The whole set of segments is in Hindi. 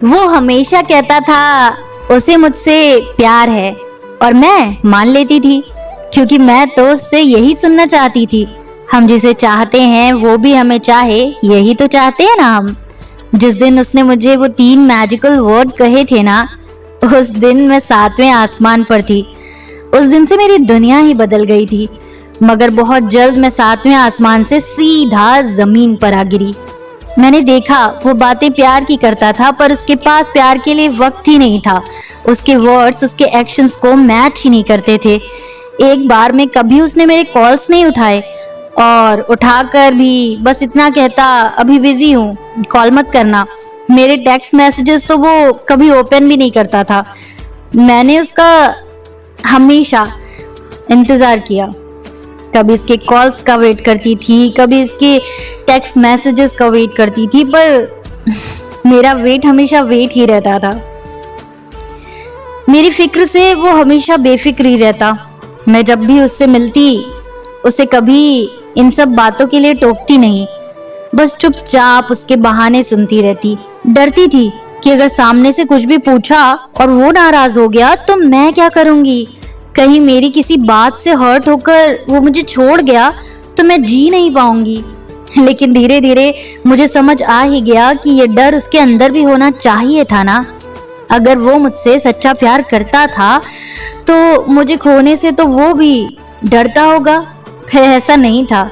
वो हमेशा कहता था उसे मुझसे प्यार है और मैं मान लेती थी, क्योंकि मैं तो उससे यही सुनना चाहती थी। हम जिसे चाहते हैं वो भी हमें चाहे, यही तो चाहते हैं ना हम। जिस दिन उसने मुझे वो 3 मैजिकल वर्ड कहे थे ना, उस दिन मैं 7वें आसमान पर थी। उस दिन से मेरी दुनिया ही बदल गई थी। मगर बहुत जल्द मैं 7वें आसमान से सीधा जमीन पर आ गिरी। मैंने देखा वो बातें प्यार की करता था, पर उसके पास प्यार के लिए वक्त ही नहीं था। उसके वर्ड्स उसके एक्शंस को मैच ही नहीं करते थे। एक बार में कभी उसने मेरे कॉल्स नहीं उठाए, और उठाकर भी बस इतना कहता, अभी बिजी हूँ, कॉल मत करना। मेरे टेक्स्ट मैसेजेस तो वो कभी ओपन भी नहीं करता था। मैंने उसका हमेशा इंतजार किया। कभी इसके कॉल्स का वेट करती थी, कभी इसके टेक्स्ट मैसेजेस का वेट करती थी, पर मेरा वेट हमेशा वेट ही रहता था। मेरी फिक्र से वो हमेशा बेफिक्र ही रहता। मैं जब भी उससे मिलती, उसे कभी इन सब बातों के लिए टोकती नहीं, बस चुपचाप उसके बहाने सुनती रहती। डरती थी कि अगर सामने से कुछ भी पूछा और वो नाराज हो गया तो मैं क्या करूंगी। कहीं मेरी किसी बात से हर्ट होकर वो मुझे छोड़ गया तो मैं जी नहीं पाऊंगी। लेकिन धीरे धीरे मुझे समझ आ ही गया कि ये डर उसके अंदर भी होना चाहिए था ना। अगर वो मुझसे सच्चा प्यार करता था तो मुझे खोने से तो वो भी डरता होगा। फिर ऐसा नहीं था,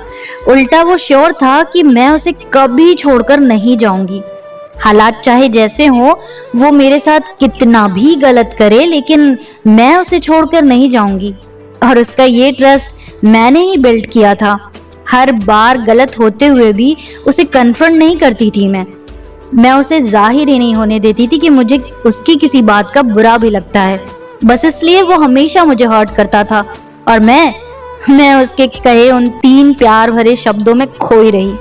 उल्टा वो श्योर था कि मैं उसे कभी छोड़कर नहीं जाऊंगी। हालात चाहे जैसे हो, वो मेरे साथ कितना भी गलत करे, लेकिन मैं उसे छोड़कर नहीं जाऊंगी। और उसका ये ट्रस्ट मैंने ही बिल्ड किया था। हर बार गलत होते हुए भी उसे कन्फ्रंट नहीं करती थी मैं उसे जाहिर ही नहीं होने देती थी कि मुझे उसकी किसी बात का बुरा भी लगता है। बस इसलिए वो हमेशा मुझे हर्ट करता था और मैं उसके कहे उन 3 प्यार भरे शब्दों में खोई रही।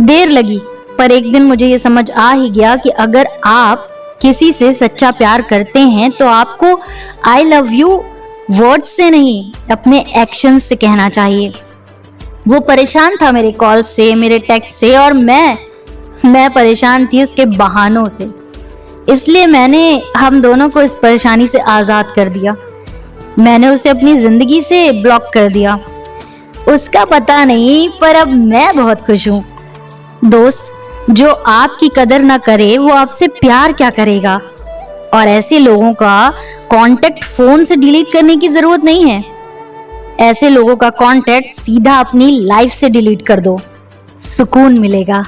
देर लगी, पर एक दिन मुझे ये समझ आ ही गया कि अगर आप किसी से सच्चा प्यार करते हैं तो आपको आई लव यू वर्ड से नहीं, अपने एक्शन से कहना चाहिए। वो परेशान था मेरे कॉल से, मेरे टेक्स्ट से, और मैं परेशान थी उसके बहानों से। इसलिए मैंने हम दोनों को इस परेशानी से आज़ाद कर दिया। मैंने उसे अपनी जिंदगी से ब्लॉक कर दिया। उसका पता नहीं, पर अब मैं बहुत खुश हूँ। दोस्त, जो आपकी कदर ना करे वो आपसे प्यार क्या करेगा। और ऐसे लोगों का कांटेक्ट फोन से डिलीट करने की जरूरत नहीं है। ऐसे लोगों का कांटेक्ट सीधा अपनी लाइफ से डिलीट कर दो, सुकून मिलेगा।